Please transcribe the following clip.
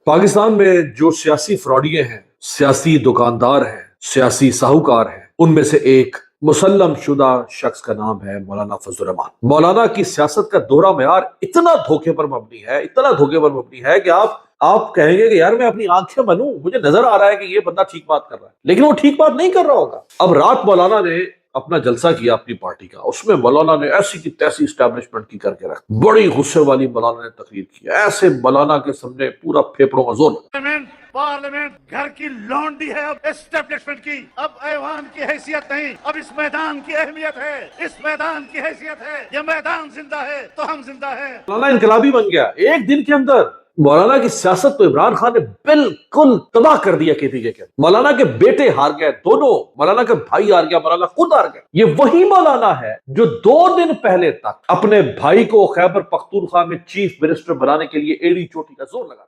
पाकिस्तान में जो सियासी फ्रॉडिये हैं, सियासी दुकानदार हैं, सियासी साहूकार हैं, उनमें से एक मुसल्लम शुदा शख्स का नाम है मौलाना फजल रहमान। मौलाना की सियासत का दोहरा मेयार इतना धोखे पर मबनी है, इतना धोखे पर मबनी है कि आप कहेंगे कि यार मैं अपनी आंखें बनूं, मुझे नजर आ रहा है कि ये बंदा ठीक बात कर रहा है, लेकिन वो ठीक बात नहीं कर रहा होगा। अब रात मौलाना ने अपना जलसा किया अपनी पार्टी का, उसमें मौलाना ने ऐसी की तैसी इस्टेब्लिशमेंट की करके रख, बड़ी गुस्से वाली मौलाना ने तकरीर की। ऐसे मौलाना के सामने पूरा फेफड़ों का जोर। पार्लियामेंट घर की लौंडी है, अब एस्टेब्लिशमेंट की, अब ऐवान की हैसियत नहीं, अब इस मैदान की अहमियत है, इस मैदान की हैसियत है। ये मैदान जिंदा है तो हम जिंदा है। मौलाना इनकलाबी बन गया एक दिन के अंदर। मौलाना की सियासत तो इमरान खान ने बिल्कुल तबाह कर दिया केपीके के। मौलाना के बेटे हार गए दोनों, मौलाना के भाई हार गया, मौलाना खुद हार गया। ये वही मौलाना है जो 2 दिन पहले तक अपने भाई को खैबर पख्तूनख्वा में चीफ मिनिस्टर बनाने के लिए एड़ी चोटी का जोर लगा।